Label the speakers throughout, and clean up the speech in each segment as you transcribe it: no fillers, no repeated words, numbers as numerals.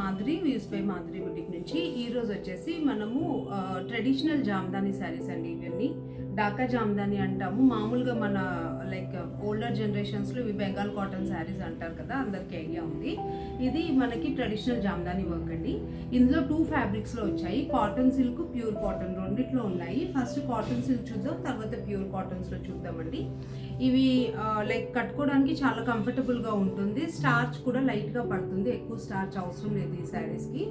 Speaker 1: Madhuri views by Madhuri boutique నుంచి. ఈరోజు వచ్చేసి మనము ట్రెడిషనల్ జామ్దాని శారీస్ అండి. ఇవన్నీ ఢాకా జామ్దాని అంటాము. మామూలుగా మన లైక్ ఓల్డర్ జనరేషన్స్లో ఇవి బెంగాల్ కాటన్ శారీస్ అంటారు కదా, అందరికీ ఐడియా ఉంది. ఇది మనకి ట్రెడిషనల్ జామ్దాని వర్క్ అండి. ఇందులో 2 ఫ్యాబ్రిక్స్లో వచ్చాయి, కాటన్ సిల్క్, ప్యూర్ కాటన్ రెండిట్లో ఉన్నాయి. ఫస్ట్ కాటన్ సిల్క్ చూద్దాం, తర్వాత ప్యూర్ కాటన్స్లో చూద్దామండి. ఇవి లైక్ కట్టుకోవడానికి చాలా కంఫర్టబుల్గా ఉంటుంది. స్టార్చ్ కూడా లైట్గా పడుతుంది, ఎక్కువ స్టార్చ్ అవసరం లేదు ఈ శారీస్కి.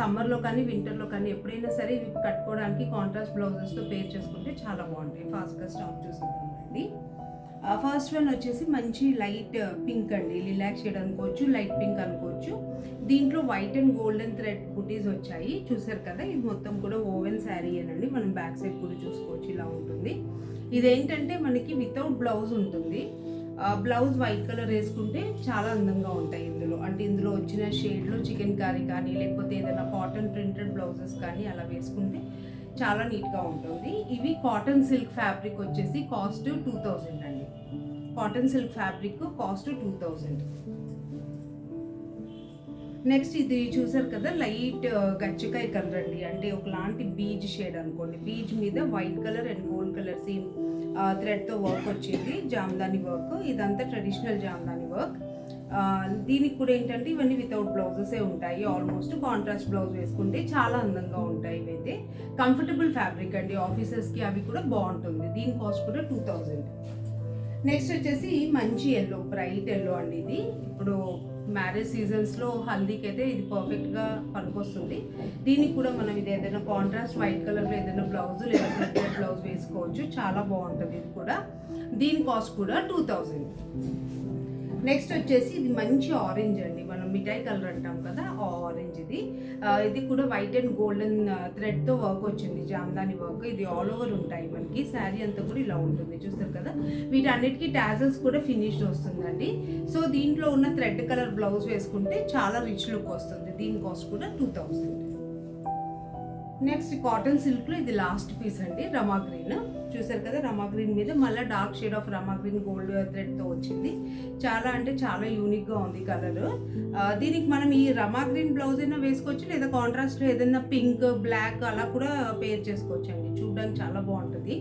Speaker 1: సమ్మర్లో కానీ వింటర్లో కానీ ఎప్పుడైనా సరే ఇవి కట్టుకోవడానికి కాంట్రాస్ట్ బ్లౌజెస్తో పేర్ చేసుకుంటే చాలా బాగుంటాయి. ఫాస్ట్గా స్టాక్ చూసుకుంటామండి. ఫస్ట్ వన్ వచ్చేసి మంచి లైట్ పింక్ అండి, లిలాక్ షేడ్ అనుకోవచ్చు, లైట్ పింక్ అనుకోవచ్చు. దీంట్లో వైట్ అండ్ గోల్డెన్ థ్రెడ్ బుటీస్ వచ్చాయి, చూసారు కదా. ఇది మొత్తం కూడా ఓవెన్ శారీ అనండి. మనం బ్యాక్ సైడ్ కూడా చూసుకోవచ్చు, ఇలా ఉంటుంది. ఇదేంటంటే మనకి వితౌట్ బ్లౌజ్ ఉంటుంది. బ్లౌజ్ వైట్ కలర్ వేసుకుంటే చాలా అందంగా ఉంటాయి ఇందులో. అంటే ఇందులో వచ్చిన షేడ్లో చికెన్ కర్రీ కానీ లేకపోతే ఏదైనా కాటన్ ప్రింటెడ్ బ్లౌజెస్ కానీ అలా వేసుకుంటే చాలా నీట్గా ఉంటుంది. ఇవి కాటన్ సిల్క్ ఫ్యాబ్రిక్ వచ్చేసి కాస్ట్ 2000 అండి. Cotton silk fabric cost 2000. Next ఇది చూసారు కదా, లైట్ గచ్చకాయ కలర్ అండి. అంటే ఒకలాంటి బీజ్ షేడ్ అనుకోండి. బీజ్ మీద white colour and gold colour same థ్రెడ్తో వర్క్ వచ్చింది, జామ్దాని వర్క్. ఇదంతా ట్రెడిషనల్ జామ్దాని వర్క్. దీనికి కూడా ఏంటంటే ఇవన్నీ వితౌట్ బ్లౌజెసే ఉంటాయి. ఆల్మోస్ట్ కాంట్రాస్ట్ బ్లౌజ్ వేసుకుంటే చాలా అందంగా ఉంటాయి. ఇవైతే కంఫర్టబుల్ ఫ్యాబ్రిక్ అండి, ఆఫీసెస్కి అవి కూడా బాగుంటుంది. దీని కాస్ట్ కూడా 2000. నెక్స్ట్ వచ్చేసి మంచి ఎల్లో, బ్రైట్ ఎల్లో అండి. ఇది ఇప్పుడు మ్యారేజ్ సీజన్స్లో హల్దీకి అయితే ఇది పర్ఫెక్ట్గా పనికొస్తుంది. దీనికి కూడా మనం ఇది ఏదైనా కాంట్రాస్ట్ వైట్ కలర్లో ఏదైనా బ్లౌజ్ లేదా ప్రింటెడ్ బ్లౌజ్ వేసుకోవచ్చు, చాలా బాగుంటుంది ఇది కూడా. దీని కాస్ట్ కూడా 2000. నెక్స్ట్ వచ్చేసి ఇది మంచి ఆరెంజ్ అండి, మనం మిఠాయి కలర్ అంటాం కదా, ఆ ఆరెంజ్ ఇది. ఇది కూడా వైట్ అండ్ గోల్డెన్ థ్రెడ్తో వర్క్ వచ్చింది, జామ్దాని వర్క్. ఇది ఆల్ ఓవర్ ఉంటాయి మనకి. శారీ అంతా కూడా ఇలా ఉంటుంది, చూస్తారు కదా. వీటన్నిటికీ టాజల్స్ కూడా ఫినిష్డ్ వస్తుందండి. సో దీంట్లో ఉన్న థ్రెడ్ కలర్ బ్లౌజ్ వేసుకుంటే చాలా రిచ్ లుక్ వస్తుంది. దీని కాస్ట్ కూడా 2000. నెక్స్ట్ కాటన్ సిల్క్లో ఇది లాస్ట్ పీస్ అండి, రమా గ్రీన్. చూసారు కదా, రమా గ్రీన్ మీద మళ్ళీ dark shade of Rama green gold థ్రెడ్తో వచ్చింది. చాలా అంటే చాలా యూనిక్గా ఉంది కలర్. దీనికి మనం ఈ రమా గ్రీన్ బ్లౌజ్ అయినా వేసుకోవచ్చు, లేదా కాంట్రాస్ట్లో ఏదైనా పింక్, బ్లాక్ అలా కూడా పేర్ చేసుకోవచ్చు అండి. చూడడానికి చాలా బాగుంటుంది.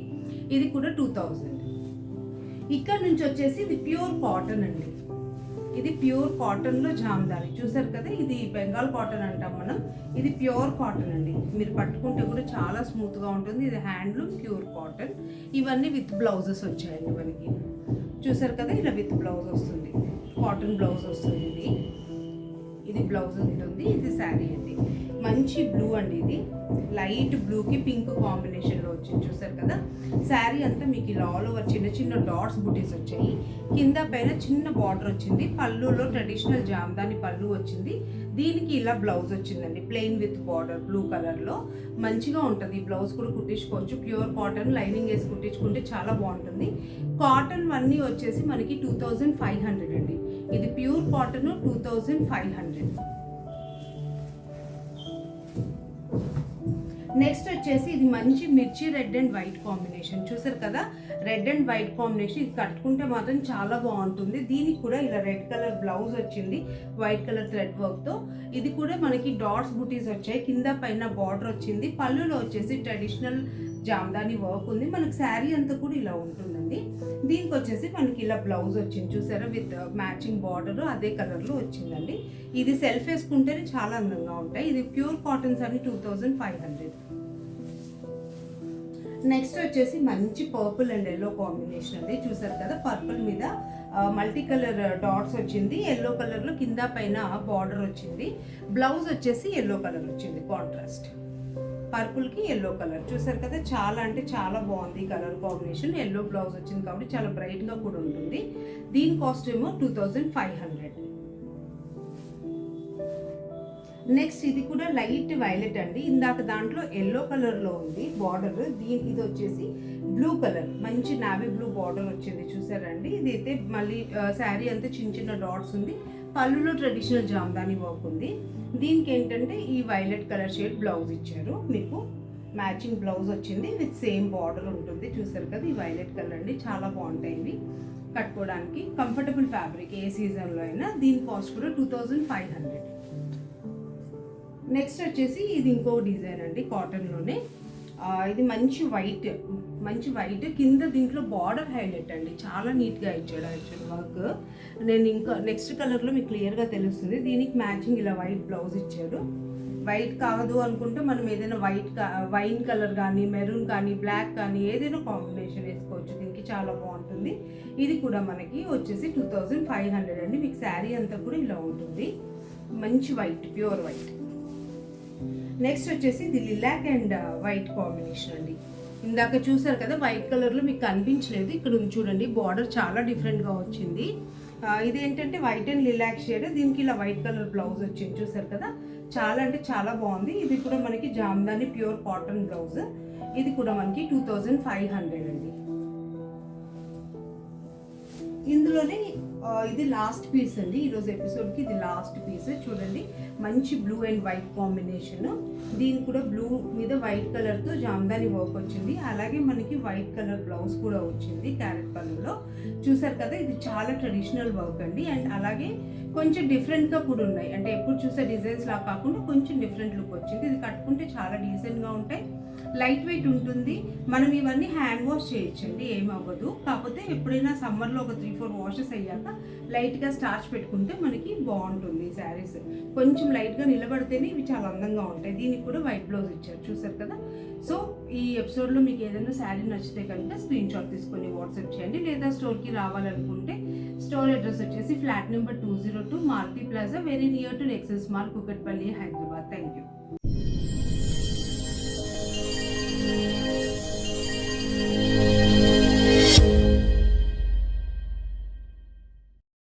Speaker 1: ఇది కూడా 2000. ఇక్కడ నుంచి వచ్చేసి ఇది ప్యూర్ కాటన్ అండి. ఇది ప్యూర్ కాటన్లో జామ్దాని, చూసారు కదా. ఇది బెంగాల్ కాటన్ అంటాం మనం. ఇది ప్యూర్ కాటన్ అండి. మీరు పట్టుకుంటే కూడా చాలా స్మూత్గా ఉంటుంది. ఇది హ్యాండ్లూమ్ ప్యూర్ కాటన్. ఇవన్నీ విత్ బ్లౌజెస్ వచ్చాయండి మనకి, చూసారు కదా. ఇలా విత్ బ్లౌజ్ వస్తుంది, కాటన్ బ్లౌజ్ వస్తుంది. ఇది బ్లౌజ్ ఉంటుంది. ఇది శారీ అండి. మంచి బ్లూ అండి, ఇది లైట్ బ్లూకి పింక్ కాంబినేషన్లో వచ్చింది, చూసారు కదా. శారీ అంతా మీకు ఇలా ఆల్ ఓవర్ చిన్న చిన్న డాట్స్ బుటీస్ వచ్చాయి. కింద పైన చిన్న బార్డర్ వచ్చింది. పళ్ళులో ట్రెడిషనల్ జామ్దాని పళ్ళు వచ్చింది. దీనికి ఇలా బ్లౌజ్ వచ్చిందండి, ప్లెయిన్ విత్ బార్డర్ బ్లూ కలర్లో. మంచిగా ఉంటుంది. ఈ బ్లౌజ్ కూడా కుట్టించుకోవచ్చు. ప్యూర్ కాటన్ లైనింగ్ వేసి కుట్టించుకుంటే చాలా బాగుంటుంది. కాటన్ అన్నీ వచ్చేసి మనకి 2500 అండి. ఇది ప్యూర్ కాటన్ 2500. నెక్స్ట్ వచ్చేసి ఇది మంచి మిర్చి రెడ్ అండ్ వైట్ కాంబినేషన్, చూసారు కదా. Red and white combination. ఇది కట్టుకుంటే మాత్రం చాలా బాగుంటుంది. దీనికి కూడా ఇలా రెడ్ కలర్ బ్లౌజ్ వచ్చింది, వైట్ కలర్ థ్రెడ్ వర్క్తో. ఇది కూడా మనకి డాట్స్ బుటీస్ వచ్చాయి, కింద పైన బార్డర్ వచ్చింది. పళ్ళులో వచ్చేసి ట్రెడిషనల్ జామ్దాని వర్క్ ఉంది. మనకి శారీ అంతా కూడా ఇలా ఉంటుందండి. దీనికి వచ్చేసి మనకి ఇలా బ్లౌజ్ వచ్చింది, చూసారా, విత్ మ్యాచింగ్ బార్డర్ అదే కలర్లో వచ్చిందండి. ఇది సెల్ఫ్ వేసుకుంటేనే చాలా అందంగా ఉంటాయి. ఇది ప్యూర్ కాటన్స్ అని 2500. నెక్స్ట్ వచ్చేసి మంచి పర్పుల్ అండ్ ఎల్లో కాంబినేషన్ అండి, చూసారు కదా. పర్పుల్ మీద మల్టీ కలర్ డాట్స్ వచ్చింది. ఎల్లో కలర్లో కింద పైన బార్డర్ వచ్చింది. బ్లౌజ్ వచ్చేసి ఎల్లో కలర్ వచ్చింది, కాంట్రాస్ట్ పర్పుల్కి ఎల్లో కలర్, చూసారు కదా. చాలా అంటే చాలా బాగుంది కలర్ కాంబినేషన్. ఎల్లో బ్లౌజ్ వచ్చింది కాబట్టి చాలా బ్రైట్గా కూడా ఉంటుంది. దీని కాస్ట్ ఏమో 2500. నెక్స్ట్ ఇది కూడా లైట్ వైలెట్ అండి. ఇందాక దాంట్లో ఎల్లో కలర్లో ఉంది బార్డర్. ఇది వచ్చేసి బ్లూ కలర్, మంచి నావీ బ్లూ బార్డర్ వచ్చింది, చూసారండి. ఇది అయితే మళ్ళీ శారీ అంతా చిన్న చిన్న డాట్స్ ఉంది. పళ్ళులో ట్రెడిషనల్ జామ్దాని వర్క్ ఉంది. దీనికి ఏంటంటే ఈ వైలెట్ కలర్ షేడ్ బ్లౌజ్ ఇచ్చారు, మీకు మ్యాచింగ్ బ్లౌజ్ వచ్చింది విత్ సేమ్ బార్డర్ ఉంటుంది, చూసారు కదా. ఈ వైలెట్ కలర్ అండి, చాలా బాగుంటాయి ఇవి కట్టుకోవడానికి. కంఫర్టబుల్ ఫ్యాబ్రిక్, ఏ సీజన్లో అయినా. దీని కాస్ట్ కూడా 2500. నెక్స్ట్ వచ్చేసి ఇది ఇంకో డిజైన్ అండి, కాటన్లోనే. ఇది మంచి వైట్ కింద దీంట్లో బార్డర్ హైలైట్ అండి, చాలా నీట్గా ఇచ్చాడు యాక్చువల్ వర్క్. నేను ఇంకా నెక్స్ట్ కలర్లో మీకు క్లియర్గా తెలుస్తుంది. దీనికి మ్యాచింగ్ ఇలా వైట్ బ్లౌజ్ ఇచ్చాడు. వైట్ కాదు అనుకుంటే మనం ఏదైనా వైన్ కలర్ కానీ, మెరూన్ కానీ, బ్లాక్ కానీ ఏదైనా కాంబినేషన్ వేసుకోవచ్చు. దీనికి చాలా బాగుంటుంది. ఇది కూడా మనకి వచ్చేసి 2500 అండి. మీకు శారీ అంతా కూడా ఇలా ఉంటుంది, మంచి వైట్, ప్యూర్ వైట్. నెక్స్ట్ వచ్చేసి ఇది లిలాక్ అండ్ వైట్ కాంబినేషన్ అండి. ఇందాక చూసారు కదా వైట్ కలర్లో మీకు కనిపించలేదు, ఇక్కడ ఉంది చూడండి, బార్డర్ చాలా డిఫరెంట్గా వచ్చింది. ఇదేంటంటే వైట్ అండ్ లిలాక్ షేడ్, దీనికి ఇలా వైట్ కలర్ బ్లౌజ్ వచ్చింది, చూసారు కదా, చాలా అంటే చాలా బాగుంది. ఇది కూడా మనకి జామ్దాని ప్యూర్ కాటన్ బ్లౌజ్. ఇది కూడా మనకి 2500 అండి. ఇందులోనే ఇది లాస్ట్ పీస్ అండి, ఈరోజు ఎపిసోడ్కి ఇది లాస్ట్ పీస్. చూడండి, మంచి బ్లూ అండ్ వైట్ కాంబినేషన్. దీని కూడా బ్లూ మీద వైట్ కలర్తో జామ్దాని వర్క్ వచ్చింది. అలాగే మనకి వైట్ కలర్ బ్లౌజ్ కూడా వచ్చింది క్యారెట్ కలర్లో. చూసారు కదా, ఇది చాలా ట్రెడిషనల్ వర్క్ అండి. అండ్ అలాగే కొంచెం డిఫరెంట్గా కూడా ఉన్నాయి, అంటే ఎప్పుడు చూసే డిజైన్స్ లా కాకుండా కొంచెం డిఫరెంట్ లుక్ వచ్చింది. ఇది కట్టుకుంటే చాలా డీసెంట్గా ఉంటాయి, లైట్ వెయిట్ ఉంటుంది. మనం ఇవన్నీ హ్యాండ్ వాష్ చేయొచ్చండి, ఏమవ్వదు. కాకపోతే ఎప్పుడైనా సమ్మర్లో ఒక 3-4 వాషెస్ అయ్యాక లైట్గా స్టార్చ్ పెట్టుకుంటే మనకి బాగుంటుంది. శారీస్ కొంచెం లైట్గా నిలబడితేనే ఇవి చాలా అందంగా ఉంటాయి. దీనికి కూడా వైట్ బ్లౌజ్ ఇచ్చారు, చూసారు కదా. సో ఈ ఎపిసోడ్లో మీకు ఏదైనా శారీ నచ్చితే కనుక స్క్రీన్ షాట్ తీసుకొని వాట్సాప్ చేయండి, లేదా స్టోర్కి రావాలనుకుంటే స్టోర్ అడ్రస్ వచ్చేసి flat number 202 Maruti plaza, very near to Nexus mall, Kukatpally, Hyderabad. Thank you.